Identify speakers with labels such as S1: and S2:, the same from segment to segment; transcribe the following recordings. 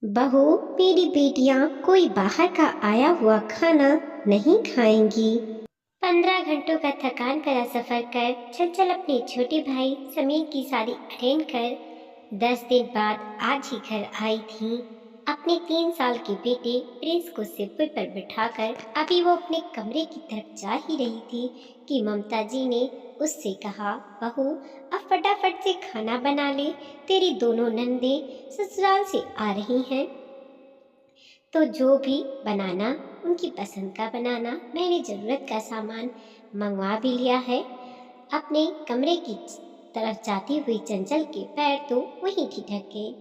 S1: बहू, मेरी बेटियां कोई बाहर का आया हुआ खाना नहीं खाएंगी। 15 घंटों का थकान भरा सफर कर चंचल अपने छोटे भाई समीर की शादी अटेंड कर 10 दिन बाद आज ही घर आई थी। अपने 3 साल के बेटे प्रिंस को सिर पर बिठाकर अभी वो अपने कमरे की तरफ जा ही रही थी कि ममता जी ने उससे कहा, बहू अब फटाफट से खाना बना ले, तेरी दोनों नंदे ससुराल से आ रही हैं, तो जो भी बनाना उनकी पसंद का बनाना। मैंने जरूरत का सामान मंगवा भी लिया है। अपने कमरे की तरफ जाती हुई चंचल के पैर तो वहीं ठिठक गए।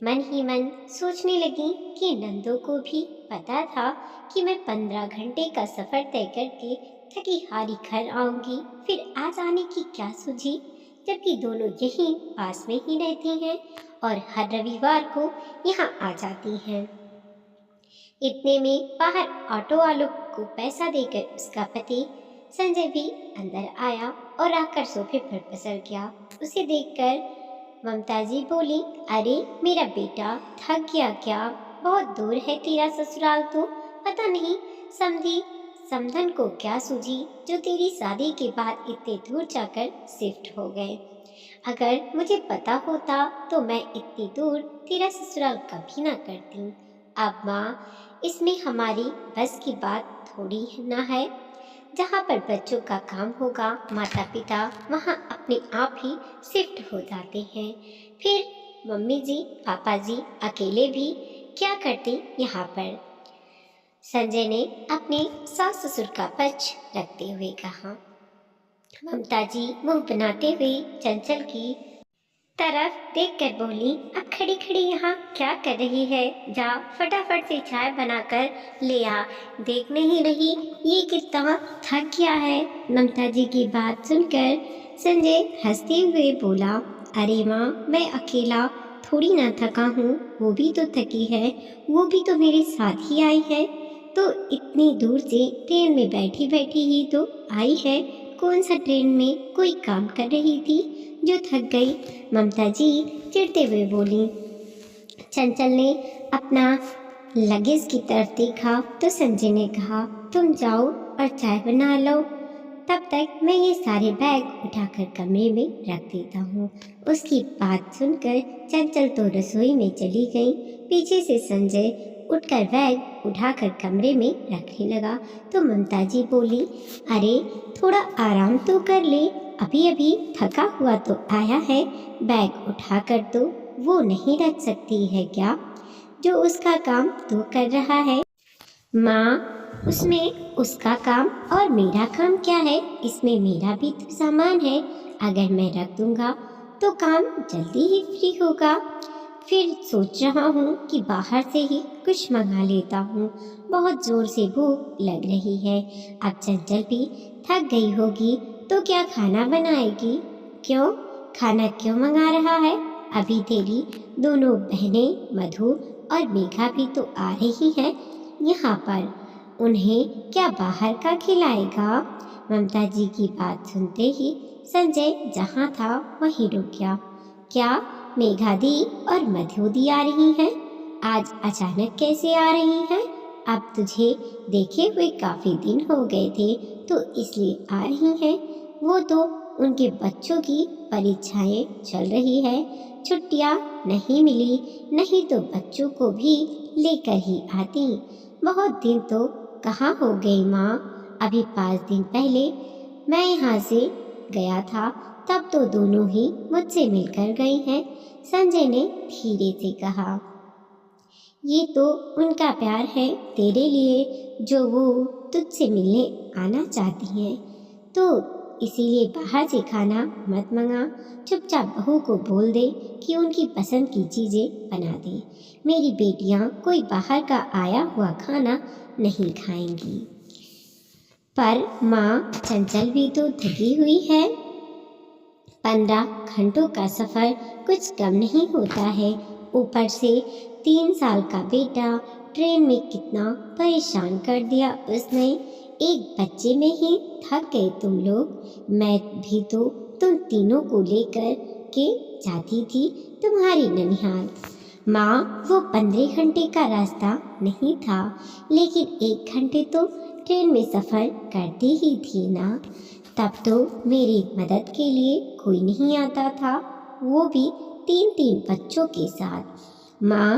S1: मन ही मन सोचने लगी कि नंदों को भी पता था कि मैं 15 घंटे का सफर तय करके थकी हारी घर आऊंगी, फिर आज आने की क्या सूझी, जबकि दोनों यहीं पास में ही रहती हैं और हर रविवार को यहाँ आ जाती हैं। इतने में बाहर ऑटो वालों को पैसा देकर उसका पति संजय भी अंदर आया और आकर सोफे पर पसर गया। उसे देखकर ममता जी बोली, अरे मेरा बेटा थक गया क्या? बहुत दूर है तेरा ससुराल, तो पता नहीं समधी समधन को क्या सूझी जो तेरी शादी के बाद इतने दूर जाकर शिफ्ट हो गए। अगर मुझे पता होता तो मैं इतनी दूर तेरा ससुराल कभी ना करती। अब माँ, इसमें हमारी बस की बात थोड़ी ना है। जहाँ पर बच्चों का काम होगा माता पिता वहाँ अपने आप ही शिफ्ट हो जाते हैं। फिर मम्मी जी पापा जी अकेले भी क्या करते यहाँ पर? संजय ने अपने सास ससुर का पक्ष रखते हुए कहा। ममता जी मुंह बनाते हुए चंचल की तरफ देखकर बोली, अब खड़ी खड़ी यहाँ क्या कर रही है? जा फटाफट से चाय बनाकर ले आ। देख नहीं रही ये कितना थक गया है? ममता जी की बात सुनकर संजय हंसते हुए बोला, अरे माँ, मैं अकेला थोड़ी ना थका हूँ, वो भी तो थकी है, वो भी तो मेरे साथ ही आई है। तो इतनी दूर से ट्रेन में बैठी बैठी ही तो आई है। कौन सा ट्रेन में कोई काम कर रही थी जो थक गई? ममता जी चिढ़ते हुए बोली। चंचल ने अपना लगेज की तरफ देखा तो संजय ने कहा, तुम जाओ और चाय बना लो, तब तक मैं ये सारे बैग उठाकर कमरे में रख देता हूँ। उसकी बात सुनकर चंचल तो रसोई में चली गई। पीछे से संजय उठकर बैग उठाकर कमरे में रखने लगा तो ममता जी बोली, अरे थोड़ा आराम तो कर ले, अभी अभी थका हुआ तो आया है, बैग उठाकर तो वो नहीं रख सकती है क्या जो उसका काम तू कर रहा है? माँ, उसमें उसका काम और मेरा काम क्या है? इसमें मेरा भी तो सामान है, अगर मैं रख दूंगा तो काम जल्दी ही फ्री होगा। फिर सोच रहा हूँ कि बाहर से ही कुछ मंगा लेता हूँ, बहुत जोर से भूख लग रही है। अब चंचल भी थक गई होगी तो क्या खाना बनाएगी? क्यों, खाना क्यों मंगा रहा है? अभी तेरी दोनों बहनें मधु और मेघा भी तो आ रही हैं यहाँ पर, उन्हें क्या बाहर का खिलाएगा? ममता जी की बात सुनते ही संजय जहाँ था वहीं रुक गया। क्या मेघा दी और मधु दी आ रही हैं? आज अचानक कैसे आ रही हैं? अब तुझे देखे हुए काफी दिन हो गए थे तो इसलिए आ रही हैं। वो तो उनके बच्चों की परीक्षाएं चल रही है, छुट्टियां नहीं मिली, नहीं तो बच्चों को भी लेकर ही आती। बहुत दिन तो कहाँ हो गई माँ, अभी 5 दिन पहले मैं यहाँ से गया था, तब तो दोनों ही मुझसे मिलकर गई हैं। संजय ने धीरे से कहा, ये तो उनका प्यार है तेरे लिए जो वो तुझसे मिलने आना चाहती हैं, तो इसीलिए बाहर से खाना मत मंगा, चुपचाप बहू को बोल दे कि उनकी पसंद की चीज़ें बना दे। मेरी बेटियां कोई बाहर का आया हुआ खाना नहीं खाएंगी। पर माँ, चंचल भी तो थकी हुई है, 15 घंटों का सफ़र कुछ कम नहीं होता है। ऊपर से 3 साल का बेटा ट्रेन में कितना परेशान कर दिया उसने। एक बच्चे में ही थक गए तुम लोग। मैं भी तो तुम तीनों को लेकर के जाती थी तुम्हारी ननिहाल। माँ, वो 15 घंटे का रास्ता नहीं था, लेकिन 1 घंटे तो ट्रेन में सफ़र करती ही थी ना। तब तो मेरी मदद के लिए कोई नहीं आता था, वो भी 3-3 बच्चों के साथ। माँ,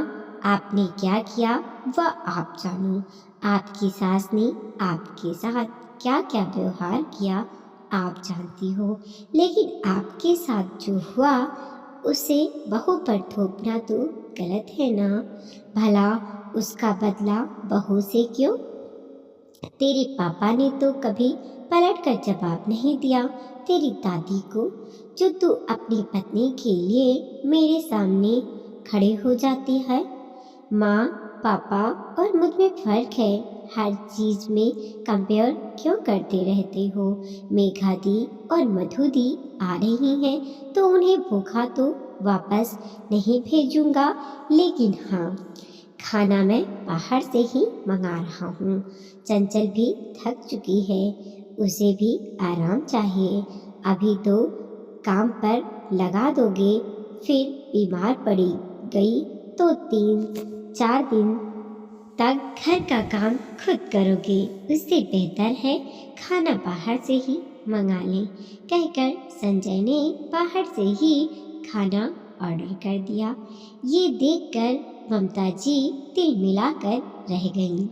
S1: आपने क्या किया वह आप जानो। आपकी सास ने आपके साथ क्या क्या व्यवहार किया आप जानती हो, लेकिन आपके साथ जो हुआ उसे बहू पर थोपना तो गलत है ना। भला उसका बदला बहू से क्यों? तेरे पापा ने तो कभी पलट कर जवाब नहीं दिया तेरी दादी को, जो तू अपनी पत्नी के लिए मेरे सामने खड़े हो जाती है। माँ, पापा और मुझ में फर्क है, हर चीज में कंपेयर क्यों करते रहते हो? मेघा दी और मधु दी आ रही हैं तो उन्हें भूखा तो वापस नहीं भेजूंगा, लेकिन हाँ, खाना मैं बाहर से ही मंगा रहा हूँ। चंचल भी थक चुकी है, उसे भी आराम चाहिए। अभी तो काम पर लगा दोगे, फिर बीमार पड़ी गई तो 3-4 दिन तक घर का काम खुद करोगे। उससे बेहतर है खाना बाहर से ही मंगा लें। कहकर संजय ने बाहर से ही खाना ऑर्डर कर दिया। ये देखकर ममता जी तिल मिलाकर रह गईं।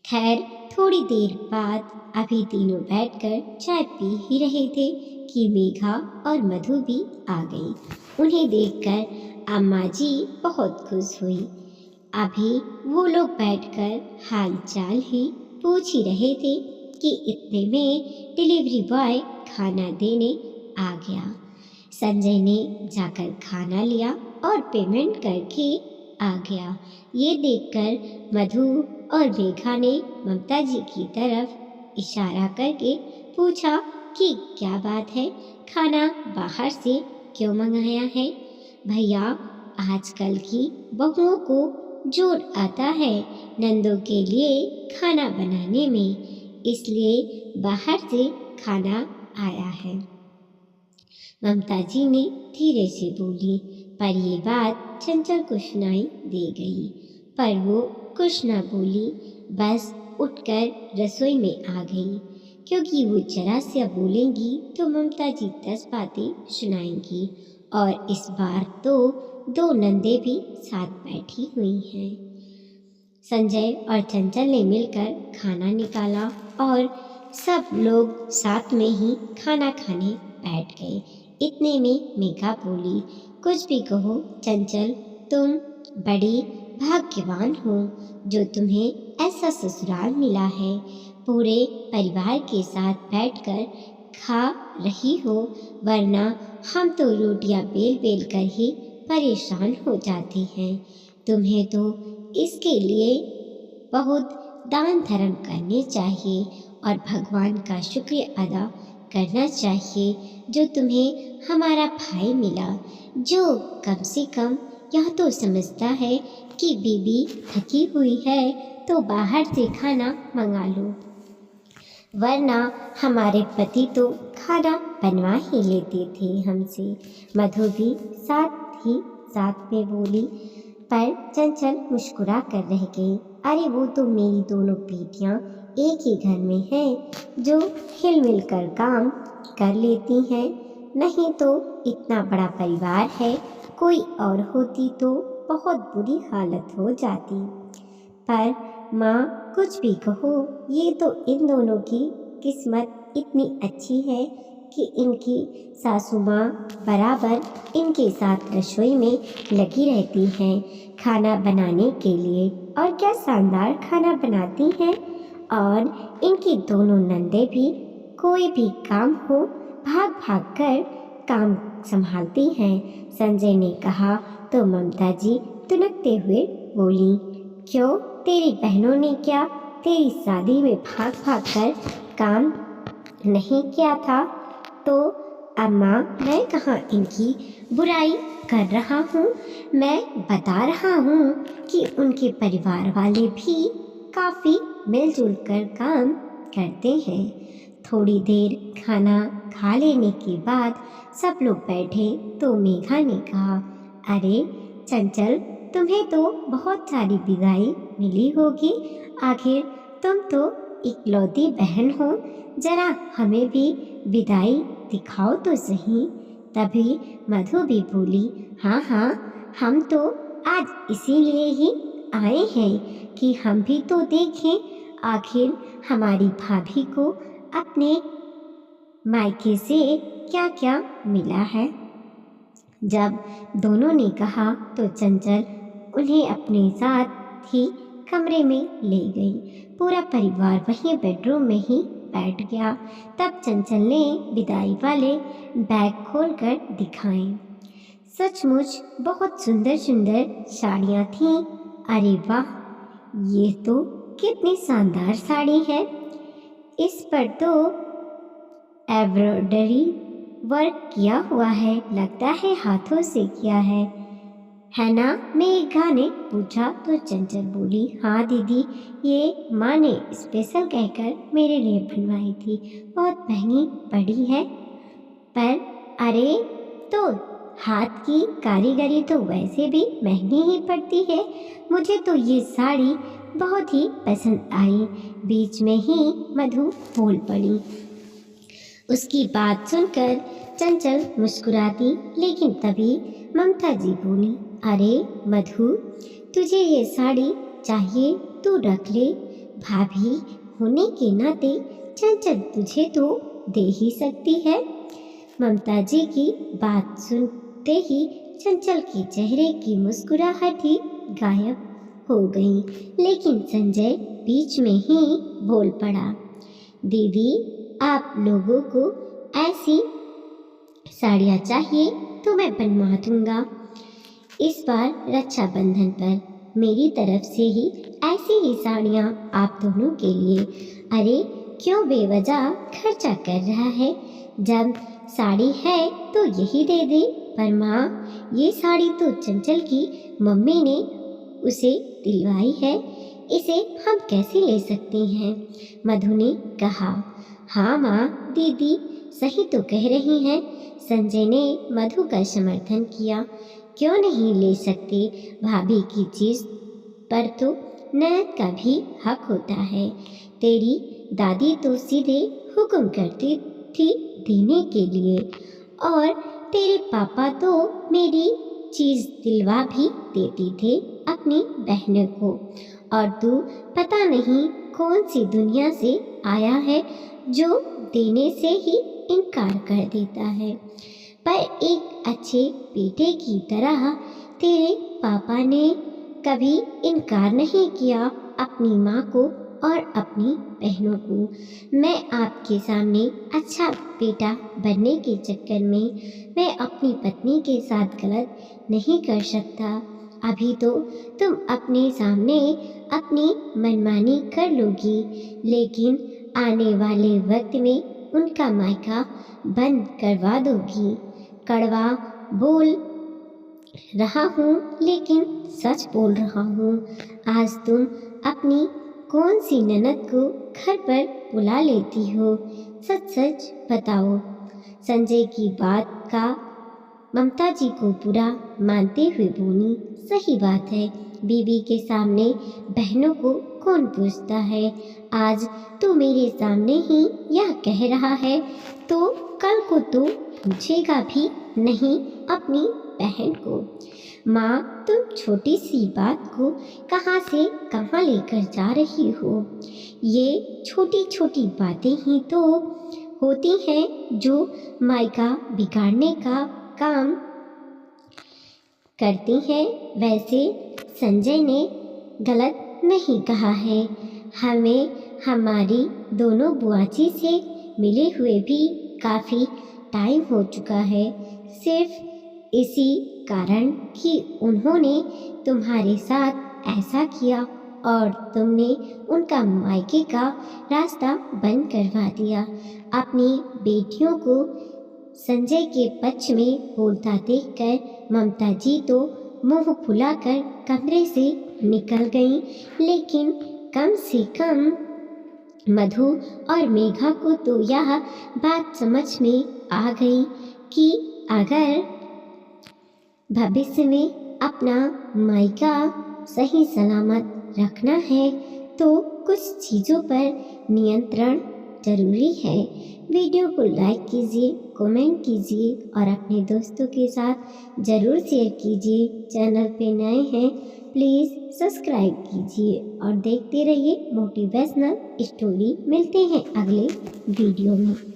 S1: खैर, थोड़ी देर बाद अभी तीनों बैठकर चाय पी ही रहे थे कि मेघा और मधु भी आ गई। उन्हें देखकर अम्मा जी बहुत खुश हुई। अभी वो लोग बैठकर हालचाल ही पूछ ही रहे थे कि इतने में डिलीवरी बॉय खाना देने आ गया। संजय ने जाकर खाना लिया और पेमेंट करके आ गया। ये देखकर मधु और मेघा ने ममता जी की तरफ इशारा करके पूछा कि क्या बात है, खाना बाहर से क्यों मंगाया है? भैया, आजकल की बहुओं को जोर आता है नंदों के लिए खाना बनाने में, इसलिए बाहर से खाना आया है। ममता जी ने धीरे से बोली, पर ये बात चंचल को सुनाई दे गई, पर वो कुछ न बोली, बस उठकर रसोई में आ गई, क्योंकि वो जरा से बोलेंगी तो ममता जी 10 बातें सुनाएंगी। और इस बार तो 2 नंदे भी साथ बैठी हुई हैं। संजय और चंचल ने मिलकर खाना निकाला और सब लोग साथ में ही खाना खाने बैठ गए। इतने में मेघा बोली, कुछ भी कहो चंचल, तुम बड़ी भाग्यवान हो जो तुम्हें ऐसा ससुराल मिला है। पूरे परिवार के साथ बैठकर खा रही हो, वरना हम तो रोटियां बेल बेल कर ही परेशान हो जाते हैं। तुम्हें तो इसके लिए बहुत दान धर्म करने चाहिए और भगवान का शुक्रिया अदा करना चाहिए जो तुम्हें हमारा भाई मिला, जो कम से कम यह तो समझता है कि बीबी थकी हुई है तो बाहर से खाना मंगा लो, वरना हमारे पति तो खाना बनवा ही लेते थे हमसे। मधु भी साथ में बोली, पर चंचल मुस्कुरा कर रह गई। अरे वो तो मेरी दोनों बेटियां एक ही घर में हैं, जो हिल मिल कर काम कर लेती हैं। नहीं तो इतना बड़ा परिवार है, कोई और होती तो बहुत बुरी हालत हो जाती। पर माँ, कुछ भी कहो, ये तो इन दोनों की किस्मत इतनी अच्छी है कि इनकी सासू माँ बराबर इनके साथ रसोई में लगी रहती हैं खाना बनाने के लिए, और क्या शानदार खाना बनाती हैं। और इनकी दोनों नंदे भी कोई भी काम हो भाग भाग कर काम संभालती हैं। संजय ने कहा तो ममता जी तुनकते हुए बोली, क्यों, तेरी बहनों ने क्या तेरी शादी में भाग भाग कर काम नहीं किया था? तो अम्मा, मैं कहाँ इनकी बुराई कर रहा हूँ, मैं बता रहा हूँ कि उनके परिवार वाले भी काफ़ी मिलजुल कर काम करते हैं। थोड़ी देर खाना खा लेने के बाद सब लोग बैठे तो मेघा ने कहा, अरे चंचल, तुम्हें तो बहुत सारी विदाई मिली होगी। आखिर तुम तो इकलौती बहन हो, जरा हमें भी विदाई दिखाओ तो सही। तभी मधु भी बोली, हाँ हाँ, हम तो आज इसीलिए ही आए हैं कि हम भी तो देखें आखिर हमारी भाभी को अपने मायके से क्या क्या मिला है। जब दोनों ने कहा तो चंचल उन्हें अपने साथ ही कमरे में ले गई। पूरा परिवार वहीं बेडरूम में ही बैठ गया। तब चंचल ने विदाई वाले बैग खोलकर दिखाए। सचमुच बहुत सुंदर सुंदर साड़ियाँ थीं। अरे वाह, ये तो कितनी शानदार साड़ी है। इस पर तो एम्ब्रॉयडरी वर्क किया हुआ है, लगता है हाथों से किया है ना? मेघा ने पूछा तो चंचल बोली, हाँ दीदी, ये माँ ने स्पेशल कहकर मेरे लिए बनवाई थी, बहुत महंगी पड़ी है। पर अरे, तो हाथ की कारीगरी तो वैसे भी महंगी ही पड़ती है। मुझे तो ये साड़ी बहुत ही पसंद आई। बीच में ही मधु बोल पड़ी। उसकी बात सुनकर चंचल मुस्कुराती, लेकिन तभी ममता जी बोली, अरे मधु, तुझे ये साड़ी चाहिए तो रख ले। भाभी होने के नाते चंचल तुझे तो दे ही सकती है। ममता जी की बात सुनते ही चंचल के चेहरे की मुस्कुराहट ही गायब हो गई। लेकिन संजय बीच में ही बोल पड़ा, दीदी, आप लोगों को ऐसी साड़ियाँ चाहिए तो मैं बनवा दूंगा। इस बार रक्षाबंधन पर मेरी तरफ से ही ऐसी ही साड़ियाँ आप दोनों के लिए। अरे क्यों बेवजह खर्चा कर रहा है? जब साड़ी है तो यही दे दे। पर माँ, ये साड़ी तो चंचल की मम्मी ने उसे दिलवाई है, इसे हम कैसे ले सकते हैं? मधु ने कहा। हाँ माँ, दीदी सही तो कह रही हैं। संजय ने मधु का समर्थन किया। क्यों नहीं ले सकते? भाभी की चीज पर तो ननद का भी हक होता है। तेरी दादी तो सीधे हुक्म करती थी देने के लिए, और तेरे पापा तो मेरी चीज दिलवा भी देती थे अपनी बहनों को। और तू पता नहीं कौन सी दुनिया से आया है जो देने से ही इनकार कर देता है। पर एक अच्छे बेटे की तरह तेरे पापा ने कभी इनकार नहीं किया अपनी माँ को और अपनी बहनों को। मैं आपके सामने अच्छा बेटा बनने के चक्कर में मैं अपनी पत्नी के साथ गलत नहीं कर सकता। अभी तो तुम अपने सामने अपनी मनमानी कर लोगी, लेकिन आने वाले वक्त में उनका मायका बंद करवा दोगी। कड़वा बोल रहा हूँ, लेकिन सच बोल रहा हूँ। आज तुम अपनी कौन सी ननद को घर पर बुला लेती हो? सच सच बताओ। संजय की बात का ममता जी को बुरा मानते हुए बोली, सही बात है, बीवी के सामने बहनों को कौन पूछता है? आज तो मेरे सामने ही यह कह रहा है, तो कल को तो पूछेगा भी नहीं अपनी बहन को। माँ, तुम छोटी सी बात को कहाँ से कहाँ लेकर जा रही हो? ये छोटी छोटी बातें ही तो होती हैं जो मायका बिगाड़ने का काम करती हैं। वैसे संजय ने गलत नहीं कहा है। हमें हमारी दोनों बुआजी से मिले हुए भी काफ़ी टाइम हो चुका है। सिर्फ इसी कारण कि उन्होंने तुम्हारे साथ ऐसा किया और तुमने उनका मायके का रास्ता बंद करवा दिया। अपनी बेटियों को संजय के पक्ष में बोलता देखकर ममता जी तो मुंह फुलाकर कमरे से निकल गईं। लेकिन कम से कम मधु और मेघा को तो यह बात समझ में आ गई कि अगर भविष्य में अपना मायका सही सलामत रखना है तो कुछ चीज़ों पर नियंत्रण जरूरी है। वीडियो को लाइक कीजिए, कमेंट कीजिए और अपने दोस्तों के साथ ज़रूर शेयर कीजिए। चैनल पे नए हैं प्लीज़ सब्सक्राइब कीजिए और देखते रहिए मोटिवेशनल स्टोरी। मिलते हैं अगले वीडियो में।